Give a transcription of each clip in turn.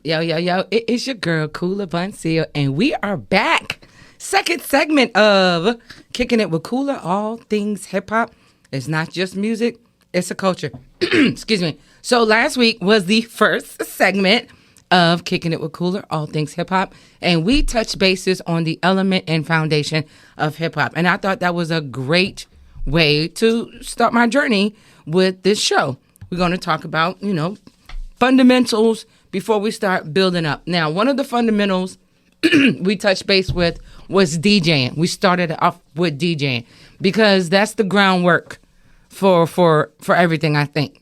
Yo, yo, yo, it is your girl, Kula Voncille, and we are back. Second segment of Kicking It with Kula, all things hip-hop. It's not just music, it's a culture. Excuse me. So last week was the first segment of Kicking It with Kula, all things hip-hop, and we touched bases on the element and foundation of hip-hop. And I thought that was a great way to start my journey with this show. We're going to talk about, fundamentals before we start building up. Now, one of the fundamentals we touched base with was DJing. We started off with DJing because that's the groundwork for everything, I think.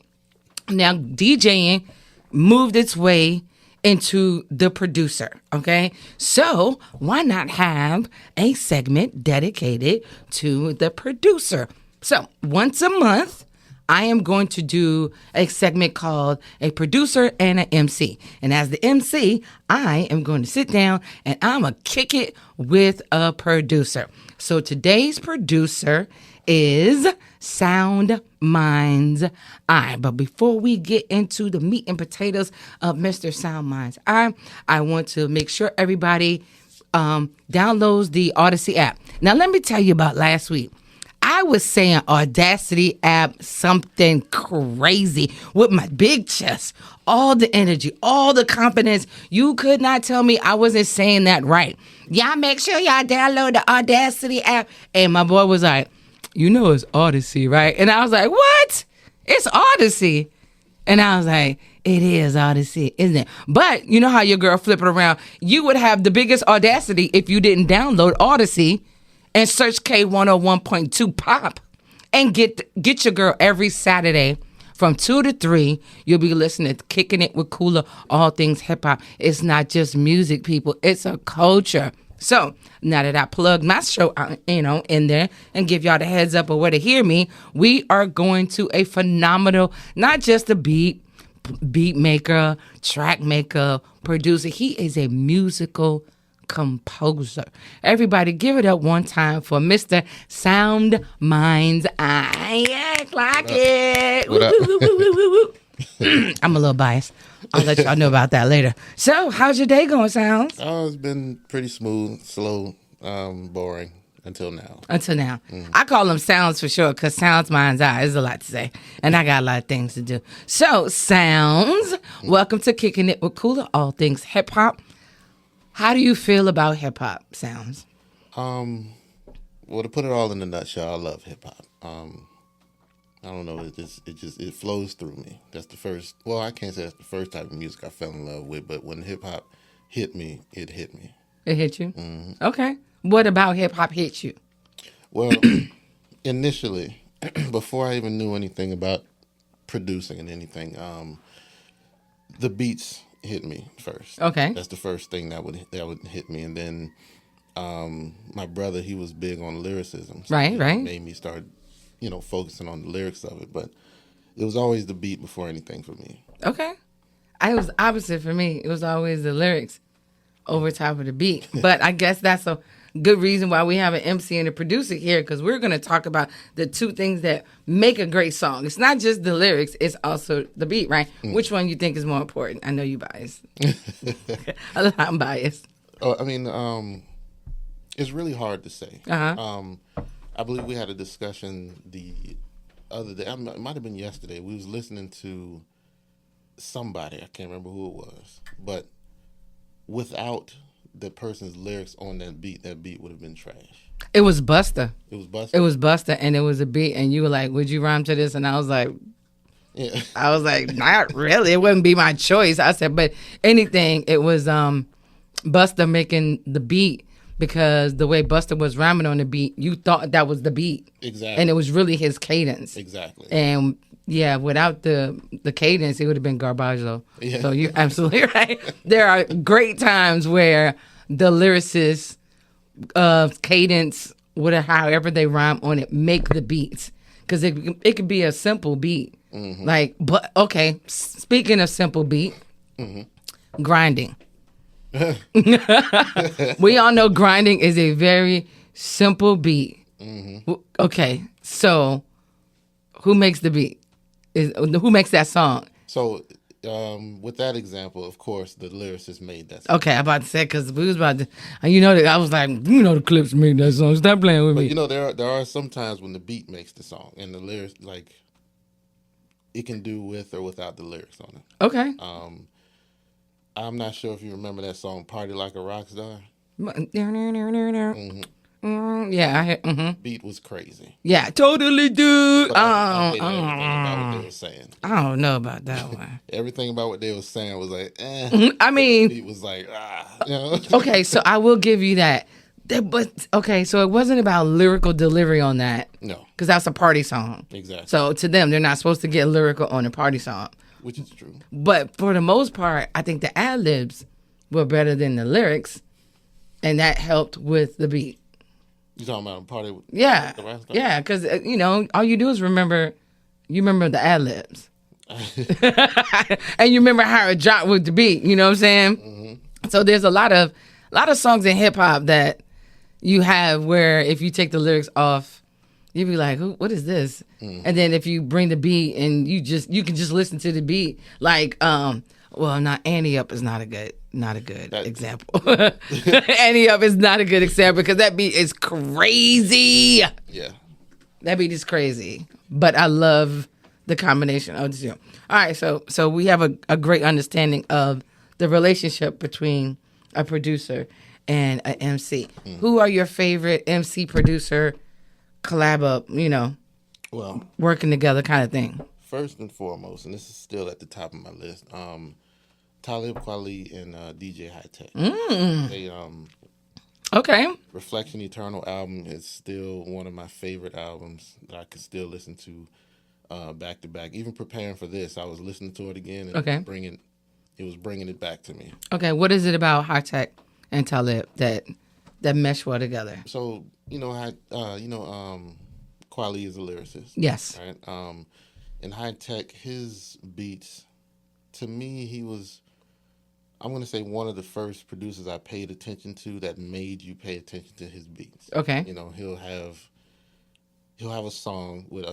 Now, DJing moved its way into the producer, okay? So why not have a segment dedicated to the producer? So once a month, I am going to do a segment called A Producer and an MC. And as the MC, I am going to sit down and I'm going to kick it with a producer. So today's producer is Sound Mind's Eye. But before we get into the meat and potatoes of Mr. Sound Mind's Eye, I want to make sure everybody downloads the Odyssey app. Now, let me tell you about last week. I was saying Audacity app something crazy with my big chest, all the energy, all the confidence. You could not tell me I wasn't saying that right. Y'all make sure y'all download the Audacity app. And my boy was like, it's Odyssey, right? And I was like, what? It's Odyssey. And I was like, it is Odyssey, isn't it? But you know how your girl flip it around. You would have the biggest audacity if you didn't download Odyssey and search K101.2 Pop and get your girl every Saturday from 2 to 3. You'll be listening to Kicking It with Kula, all things hip hop. It's not just music, people. It's a culture. So now that I plugged my show out, in there and give y'all the heads up of where to hear me, we are going to a phenomenal, not just a beat maker, track maker, producer. He is a musical composer. Everybody give it up one time for Mr. Sound Mind's Eye. Yeah, clock it. What up? I'm a little biased. I'll let y'all know about that later. So, how's your day going, Sounds? Oh, it's been pretty smooth, slow, boring until now. I call him Sounds for short because Sounds Mind's Eye is a lot to say. And I got a lot of things to do. So, Sounds, welcome to Kicking It with Kula, all things hip hop. How do you feel about hip hop, Sounds? Well, to put it all in a nutshell, I love hip hop. I don't know, it flows through me. That's the first. Well, I can't say that's the first type of music I fell in love with, but when hip hop hit me, it hit me. It hit you? Mm-hmm. Okay. What about hip hop hit you? Well, initially, before I even knew anything about producing and anything, the beats hit me first. Okay. That's the first thing that would hit me. And then my brother, he was big on lyricism. So right. It made me start, focusing on the lyrics of it. But it was always the beat before anything for me. Okay. It was opposite for me. It was always the lyrics over top of the beat. But I guess that's a good reason why we have an MC and a producer here, because we're going to talk about the two things that make a great song. It's not just the lyrics, it's also the beat, right? Which one you think is more important? I know you biased. I'm biased. It's really hard to say. Uh-huh. I believe we had a discussion the other day. It might have been yesterday. We was listening to somebody. I can't remember who it was. But without the person's lyrics on that beat would have been trash. It was Busta. It was Busta, and it was a beat, and you were like, would you rhyme to this? And I was like, yeah. I was like, not really. It wouldn't be my choice. I said, but anything, it was Busta making the beat, because the way Busta was rhyming on the beat, you thought that was the beat. Exactly. And it was really his cadence. Exactly. And yeah, without the cadence, it would have been garbaggio. Yeah. So you're absolutely right. There are great times where the lyricist cadence, whatever, however they rhyme on it, make the beats. Because it could be a simple beat. Mm-hmm. But okay, speaking of simple beat, grinding. We all know grinding is a very simple beat. Mm-hmm. Okay, so who makes the beat? Who makes that song? So with that example, of course, the lyricist made that song. Okay, I'm about to say because we was about to, you know, I was like, you know, the Clips made that song. Stop playing with But me. you know, there are some times when the beat makes the song and the lyrics, like, it can do with or without the lyrics on it. Okay. I'm not sure if you remember that song, "Party Like a Rock Star." Yeah, I heard. Beat was crazy. Yeah, totally, dude. But I hated everything about what they were saying. I don't know about that one. Everything about what they were saying was like, I mean, the beat was like, you know. okay, so I will give you that. But okay, so it wasn't about lyrical delivery on that. No, because that's a party song. exactly. So to them, they're not supposed to get lyrical on a party song. Which is true. But for the most part, I think the ad libs were better than the lyrics, and that helped with the beat. You talking about a party? Yeah, The rock star? yeah, because you know all you do is remember the ad libs, and you remember how it dropped with the beat. You know what I'm saying? Mm-hmm. So there's a lot of songs in hip hop that you have where if you take the lyrics off, you'd be like, what is this? Mm. And then if you bring the beat and you can just listen to the beat, like, not Annie Up is not a good example. Annie Up is not a good example because that beat is crazy. Yeah. That beat is crazy. But I love the combination of the two. All right, so we have a great understanding of the relationship between a producer and an MC. Mm. Who are your favorite MC producer collab up, well, working together kind of thing? First and foremost, and this is still at the top of my list, Talib Kweli and DJ High Tech. They okay. Reflection Eternal album is still one of my favorite albums that I could still listen to back to back. Even preparing for this, I was listening to it again and it was bringing it back to me. Okay, what is it about High Tech and Talib that mesh well together? So, Kweli is a lyricist. Yes. Right? In High Tech, his beats, to me, he was, I'm going to say, one of the first producers I paid attention to that made you pay attention to his beats. Okay. He'll have a song with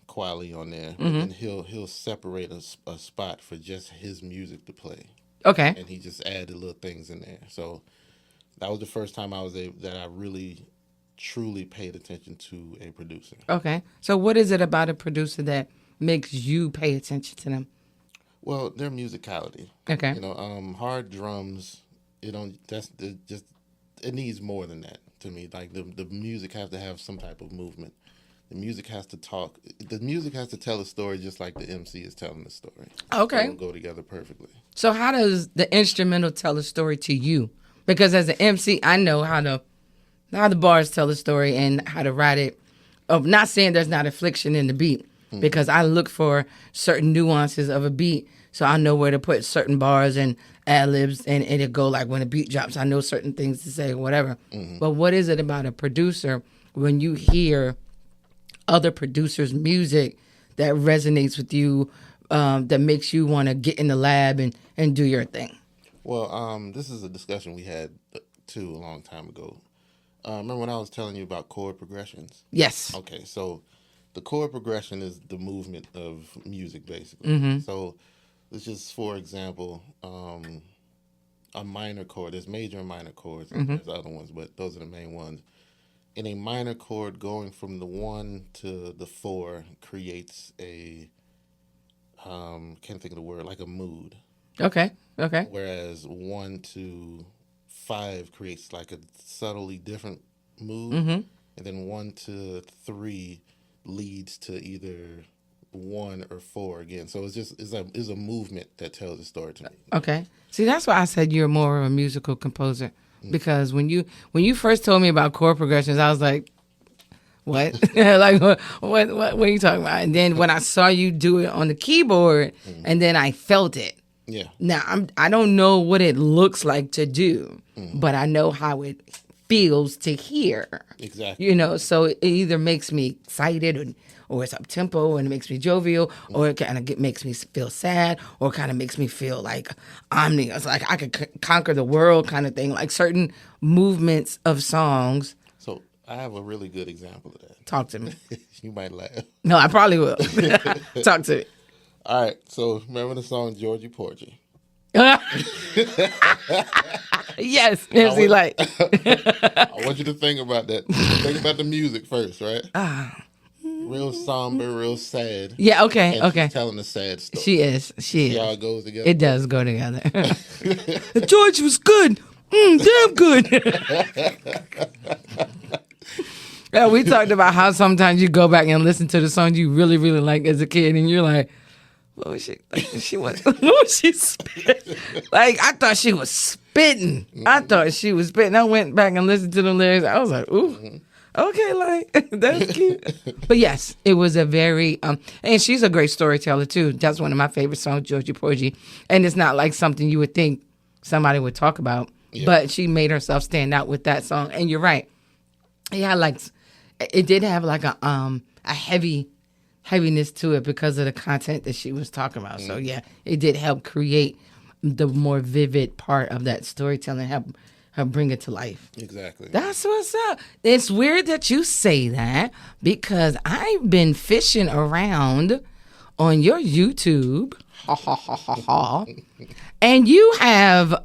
Kweli on there, mm-hmm. and he'll separate a spot for just his music to play. Okay. And he just added little things in there. So that was the first time that I really truly paid attention to a producer. Okay. So what is it about a producer that makes you pay attention to them? Well, their musicality. Okay. Hard drums, it needs more than that to me. Like the music has to have some type of movement. The music has to talk. The music has to tell a story just like the MC is telling the story. Okay. They'll go together perfectly. So how does the instrumental tell a story to you? Because as an MC, I know how the bars tell a story and how to write it. I'm not saying there's not affliction in the beat, because I look for certain nuances of a beat, so I know where to put certain bars and ad-libs, and it'll go like when a beat drops, I know certain things to say or whatever. Mm-hmm. But what is it about a producer when you hear other producers' music that resonates with you, that makes you want to get in the lab and do your thing? Well, this is a discussion we had, too, a long time ago. Remember when I was telling you about chord progressions? Yes. Okay, so the chord progression is the movement of music, basically. Mm-hmm. So let's just, for example, a minor chord. There's major and minor chords, and there's other ones, but those are the main ones. In a minor chord, going from the 1 to the 4 creates a, can't think of the word, like a mood. Okay. Whereas 1 to 5 creates like a subtly different mood. Mm-hmm. And then 1 to 3 leads to either 1 or 4 again. So it's a movement that tells a story to me. Okay. See, that's why I said you're more of a musical composer. Because when you first told me about chord progressions, I was like, what? Like, what are you talking about? And then when I saw you do it on the keyboard, and then I felt it. Yeah. Now, I don't know what it looks like to do, but I know how it feels to hear. Exactly. So it either makes me excited or it's up tempo and it makes me jovial, or it kind of makes me feel sad, or kind of makes me feel like it's like I could conquer the world kind of thing, like certain movements of songs. So I have a really good example of that. Talk to me. You might laugh. No, I probably will. Talk to me. All right. So remember the song Georgie Porgy? Yes, MC Light. I want you to think about that. Think about the music first, right? Real somber, real sad. Yeah, okay, And okay. she's telling a sad story. She is. She See how is. it goes together? It does go together. George was good. Damn good. Yeah, we talked about how sometimes you go back and listen to the songs you really, really like as a kid, and you're like, what was she? What was she spitting? Like, I thought she was spitting. I thought she was spitting. I went back and listened to the lyrics. I was like, ooh, okay, like, that's cute. But yes, it was a very, and she's a great storyteller too. That's one of my favorite songs, Georgie Porgy. And it's not like something you would think somebody would talk about, but she made herself stand out with that song. And you're right. Yeah, like, it did have like a heaviness to it because of the content that she was talking about. So yeah, it did help create the more vivid part of that storytelling, help her bring it to life. Exactly. That's what's up. It's weird that you say that because I've been fishing around on your YouTube, and you have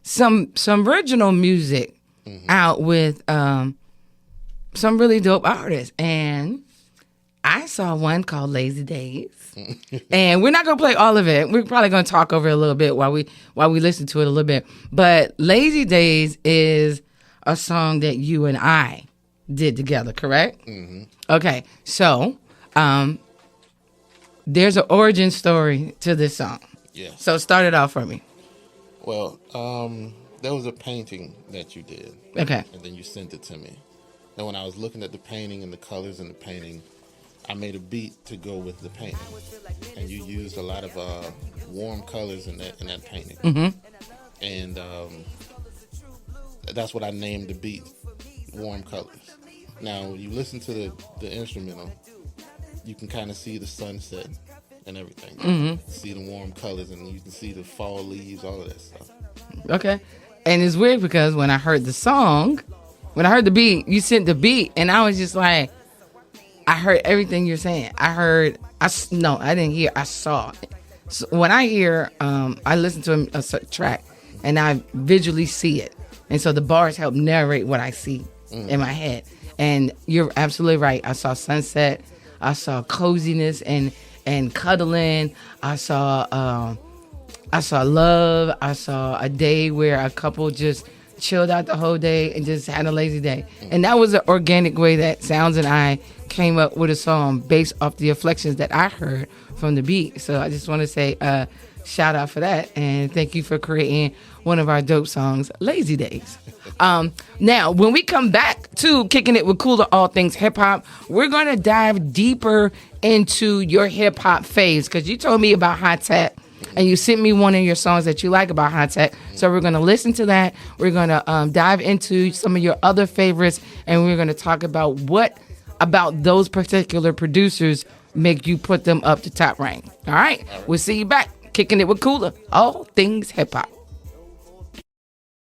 some original music out with some really dope artists, and I saw one called Lazy Days. And we're not gonna play all of it. We're probably gonna talk over it a little bit while we listen to it a little bit. But Lazy Days is a song that you and I did together, correct? Mm-hmm. Okay, so there's an origin story to this song. Yeah. So start it off for me. Well, there was a painting that you did. Okay. And then you sent it to me. And when I was looking at the painting and the colors in the painting, I made a beat to go with the painting. And you used a lot of warm colors in that painting. Mm-hmm. And that's what I named the beat, Warm Colors. Now, when you listen to the instrumental, you can kind of see the sunset and everything. Mm-hmm. See the warm colors, and you can see the fall leaves, all of that stuff. Okay. And it's weird because when I heard the song, when I heard the beat, you sent the beat, and I was just like, I heard everything you're saying. I didn't hear, I saw. So when I hear, I listen to a track, and I visually see it. And so the bars help narrate what I see in my head. And you're absolutely right. I saw sunset. I saw coziness and cuddling. I saw love. I saw a day where a couple just chilled out the whole day and just had a lazy day. And that was an organic way that Sounds and I came up with a song based off the inflections that I heard from the beat. So I just want to say shout out for that, and thank you for creating one of our dope songs, Lazy Days. Now, when we come back to Kicking It with Kula, all things hip hop, we're going to dive deeper into your hip hop phase, because you told me about Hot Tech, and you sent me one of your songs that you like about Hot Tech. So we're going to listen to that. We're going to dive into some of your other favorites, and we're going to talk about what about those particular producers make you put them up to top rank. All right. We'll see you back. Kicking It with Kula, all things hip hop.